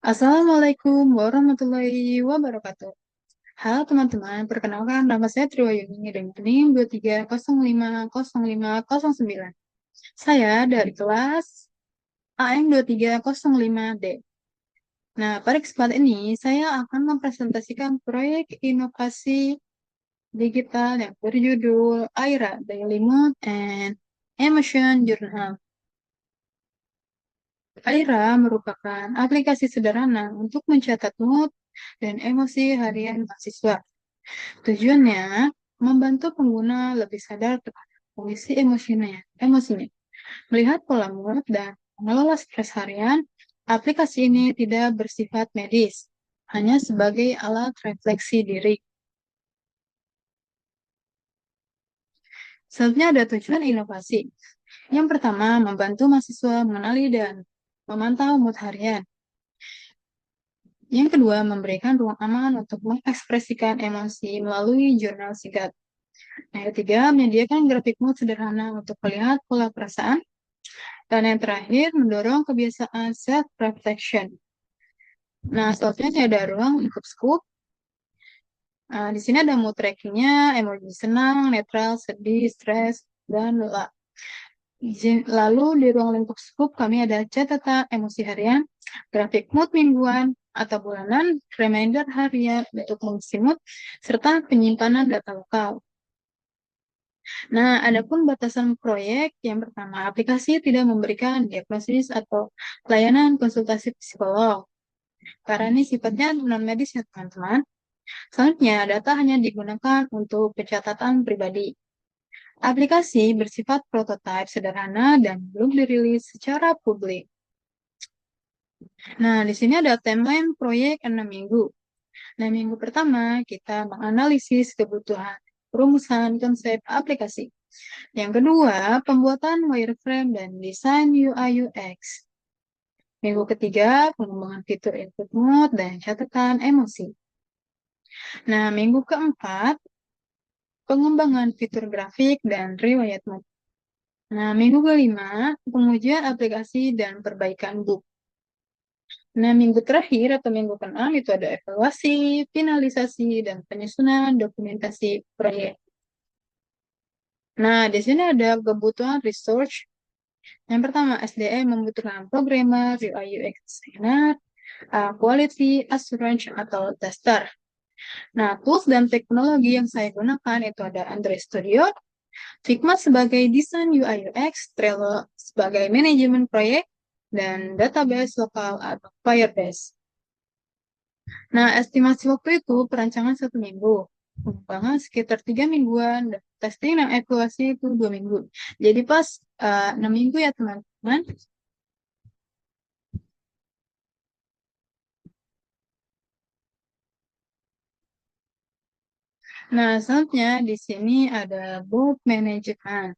Assalamualaikum warahmatullahi wabarakatuh. Halo teman-teman, perkenalkan nama saya Triwayuni dengan NIM 23050509. Saya dari kelas AM 2305D. Nah, pada kesempatan ini saya akan mempresentasikan proyek inovasi digital yang berjudul Aira Daily Mood and Emotion Journal. Aira merupakan aplikasi sederhana untuk mencatat mood dan emosi harian mahasiswa. Tujuannya membantu pengguna lebih sadar terhadap kondisi emosinya. Melihat pola mood dan mengelola stres harian, aplikasi ini tidak bersifat medis, hanya sebagai alat refleksi diri. Selanjutnya ada tujuan inovasi. Yang pertama, membantu mahasiswa mengenali dan memantau mood harian. Yang kedua, memberikan ruang aman untuk mengekspresikan emosi melalui jurnal singkat. Yang ketiga, menyediakan grafik mood sederhana untuk melihat pola perasaan. Dan yang terakhir, mendorong kebiasaan self-reflection. Nah, selanjutnya ada ruang untuk scoop. Nah, di sini ada mood trackingnya, emoji senang, netral, sedih, stres, dan lelah. Lalu di ruang lingkup scoop kami ada catatan emosi harian, grafik mood mingguan atau bulanan, reminder harian untuk mengisi mood, serta penyimpanan data lokal. Nah, adapun batasan proyek, yang pertama, aplikasi tidak memberikan diagnosis atau layanan konsultasi psikolog. Karena ini sifatnya non-medis ya teman-teman. Selanjutnya, data hanya digunakan untuk pencatatan pribadi. Aplikasi bersifat prototipe sederhana dan belum dirilis secara publik. Nah, di sini ada timeline proyek 6 minggu. Nah, minggu pertama kita menganalisis kebutuhan perumusan konsep aplikasi. Yang kedua, pembuatan wireframe dan desain UI UX. Minggu ketiga, pengembangan fitur input mode dan catatan emosi. Nah, minggu keempat, pengembangan fitur grafik dan riwayat mode. Nah, minggu kelima, pengujian aplikasi dan perbaikan book. Nah, minggu terakhir atau minggu keenam itu ada evaluasi, finalisasi, dan penyusunan dokumentasi proyek. Nah, di sini ada kebutuhan research. Yang pertama, SDM membutuhkan programmer, UI UX designer, quality assurance atau tester. Nah, tools dan teknologi yang saya gunakan itu ada Android Studio, Figma sebagai desain UI UX, Trello sebagai manajemen proyek, dan database lokal atau Firebase. Nah, estimasi waktu itu perancangan 1 minggu, pengembangan sekitar 3 mingguan, dan testing dan evaluasi itu 2 minggu. Jadi pas 6 minggu ya teman-teman. Nah, selanjutnya di sini ada board management.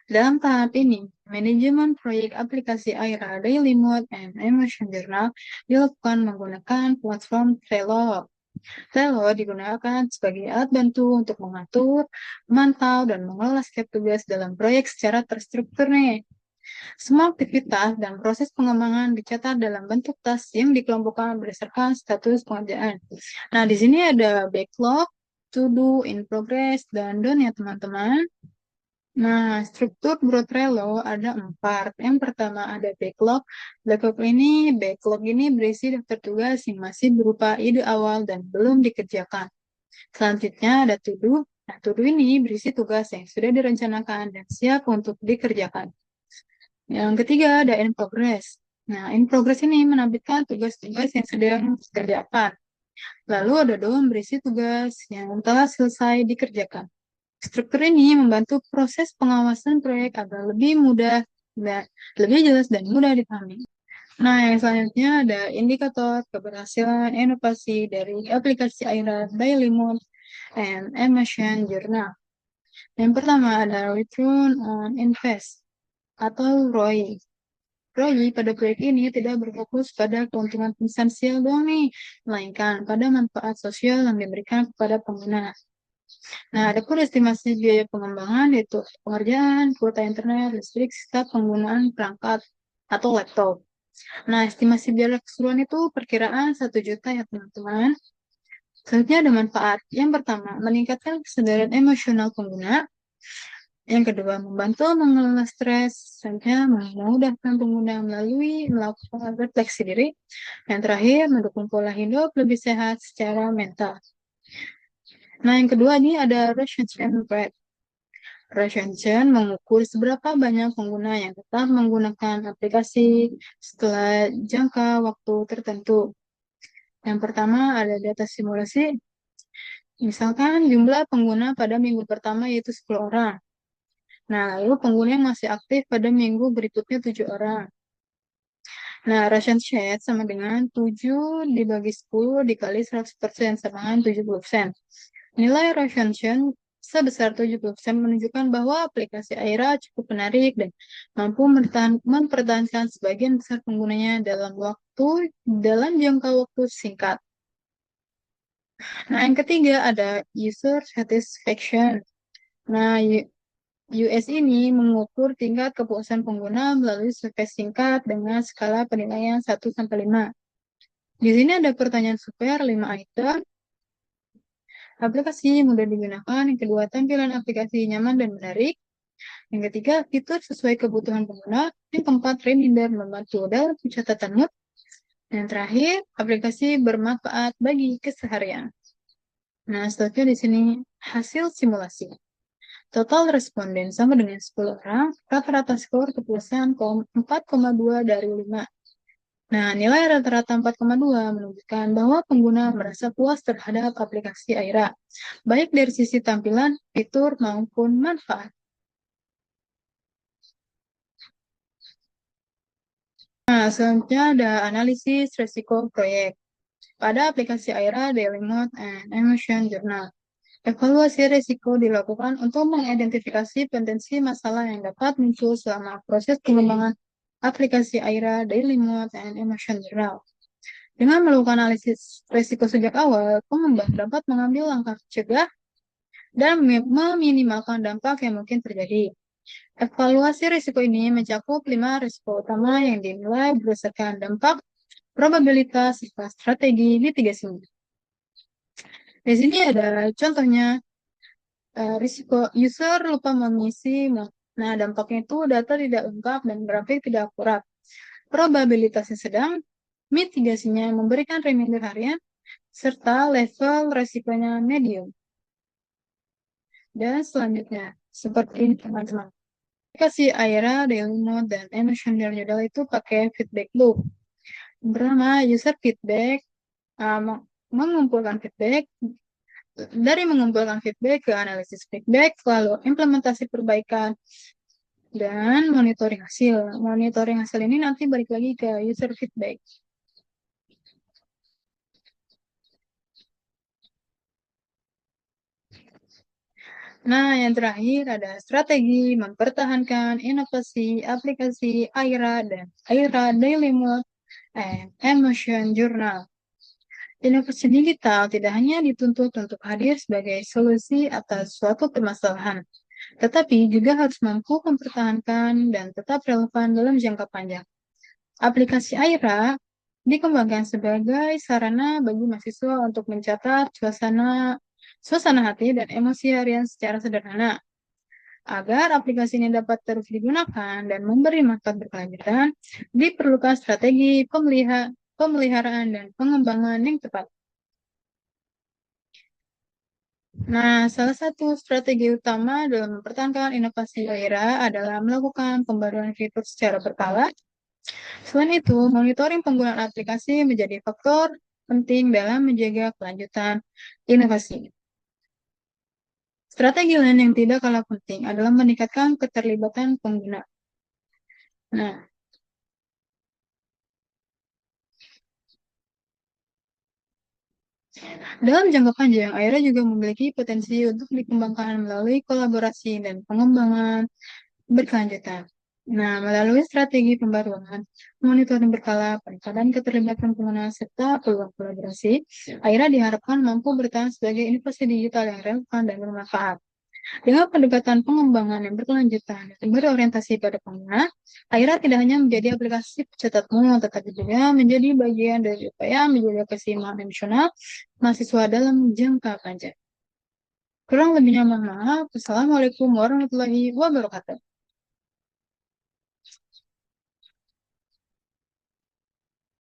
Dalam tahap ini, manajemen proyek aplikasi Aira Daily Mood and Emotion Journal dilakukan menggunakan platform Trello. Trello digunakan sebagai alat bantu untuk mengatur, memantau, dan mengelola setiap tugas dalam proyek secara terstruktur nih. Semua aktivitas dan proses pengembangan dicatat dalam bentuk tas yang dikelompokkan berdasarkan status pengerjaan. Nah, di sini ada backlog, to do, in progress, dan done ya teman-teman. Nah, struktur Trello ada 4. Yang pertama ada backlog. Backlog ini berisi daftar tugas yang masih berupa ide awal dan belum dikerjakan. Selanjutnya ada to do. Nah, to do ini berisi tugas yang sudah direncanakan dan siap untuk dikerjakan. Yang ketiga ada in progress. Nah, in progress ini menampilkan tugas-tugas yang sedang dikerjakan. Lalu ada doang berisi tugas yang telah selesai dikerjakan. Struktur ini membantu proses pengawasan proyek agar lebih mudah dan lebih jelas dan mudah dipahami. Nah, yang selanjutnya ada indikator keberhasilan inovasi dari aplikasi Aira Daily Mood and Emotion Journal. Yang pertama ada Return on Invest atau ROI. ROI pada proyek ini tidak berfokus pada keuntungan finansial doang nih, melainkan pada manfaat sosial yang diberikan kepada pengguna. Nah, ada pun estimasi biaya pengembangan yaitu pengerjaan, kuota internet, listrik, serta penggunaan perangkat atau laptop. Nah, estimasi biaya keseluruhan itu perkiraan 1 juta ya teman-teman. Selanjutnya ada manfaat. Yang pertama, meningkatkan kesadaran emosional pengguna. Yang kedua, membantu mengelola stres. Selanjutnya, memudahkan pengguna melalui melakukan refleksi diri. Yang terakhir, mendukung pola hidup lebih sehat secara mental. Nah, yang kedua ini ada retention rate. Retention mengukur seberapa banyak pengguna yang tetap menggunakan aplikasi setelah jangka waktu tertentu. Yang pertama ada data simulasi. Misalkan jumlah pengguna pada minggu pertama yaitu 10 orang. Nah, lalu pengguna yang masih aktif pada minggu berikutnya 7 orang. Nah, ration share sama dengan 7 dibagi 10 dikali 100% sama dengan 70%. Nilai ration share sebesar 70% menunjukkan bahwa aplikasi Aira cukup menarik dan mampu mempertahankan sebagian besar penggunanya dalam jangka waktu singkat. Nah, yang ketiga ada user satisfaction. Nah, US ini mengukur tingkat kepuasan pengguna melalui survei singkat dengan skala penilaian 1 sampai 5. Di sini ada pertanyaan super 5 item. Aplikasi mudah digunakan. Yang kedua, tampilan aplikasi nyaman dan menarik. Yang ketiga, fitur sesuai kebutuhan pengguna. Yang keempat, reminder membantu dalam pencatatan mood. Yang terakhir, aplikasi bermanfaat bagi keseharian. Nah, selanjutnya di sini hasil simulasi. Total responden sama dengan 10 orang, rata-rata skor kepuasan 4,2 dari 5. Nah, nilai rata-rata 4,2 menunjukkan bahwa pengguna merasa puas terhadap aplikasi Aira, baik dari sisi tampilan, fitur, maupun manfaat. Nah, selanjutnya ada analisis resiko proyek. Pada aplikasi Aira Daily Mode and Emotion Journal, evaluasi risiko dilakukan untuk mengidentifikasi potensi masalah yang dapat muncul selama proses pengembangan aplikasi Aira Daily Mode and Emotion Journal. Dengan melakukan analisis risiko sejak awal, pengembang dapat mengambil langkah cegah dan meminimalkan dampak yang mungkin terjadi. Evaluasi risiko ini mencakup 5 risiko utama yang dinilai berdasarkan dampak, probabilitas, serta strategi mitigasinya. Di sini ada contohnya risiko user lupa mengisi. Nah, dampaknya itu data tidak lengkap dan grafik tidak akurat. Probabilitasnya sedang, mitigasinya memberikan reminder harian, serta level resikonya medium. Dan selanjutnya, seperti ini teman-teman. Aplikasi Aira, Daily Mode, dan Emotion Journal itu pakai feedback loop. Pertama, user feedback, mengumpulkan feedback, dari mengumpulkan feedback ke analisis feedback, lalu implementasi perbaikan, dan monitoring hasil. Monitoring hasil ini nanti balik lagi ke user feedback. Nah, yang terakhir ada strategi mempertahankan inovasi aplikasi Aira dan Aira Daily Mode and Emotion Journal. Inovasi digital tidak hanya dituntut untuk hadir sebagai solusi atas suatu permasalahan, tetapi juga harus mampu mempertahankan dan tetap relevan dalam jangka panjang. Aplikasi Aira dikembangkan sebagai sarana bagi mahasiswa untuk mencatat suasana hati dan emosi harian secara sederhana. Agar aplikasi ini dapat terus digunakan dan memberi manfaat berkelanjutan, diperlukan strategi pemeliharaan dan pengembangan yang tepat. Nah, salah satu strategi utama dalam mempertahankan inovasi Aira adalah melakukan pembaruan fitur secara berkala. Selain itu, monitoring penggunaan aplikasi menjadi faktor penting dalam menjaga kelanjutan inovasi. Strategi lain yang tidak kalah penting adalah meningkatkan keterlibatan pengguna. Nah, dalam jangka panjang, Aira juga memiliki potensi untuk dikembangkan melalui kolaborasi dan pengembangan berkelanjutan. Nah, melalui strategi pembaruan, monitoring berkala, peningkatan keterlibatan pengguna, serta peluang kolaborasi, Aira diharapkan mampu bertahan sebagai inovasi digital yang relevan dan bermanfaat. Dengan pendekatan pengembangan yang berkelanjutan dan berorientasi pada pengguna, Aira tidak hanya menjadi aplikasi pencatatmu, tetapi juga menjadi bagian dari upaya menjaga keseimbangan emosional mahasiswa dalam jangka panjang. Kurang lebihnya mohon maaf. Wassalamualaikum warahmatullahi wabarakatuh.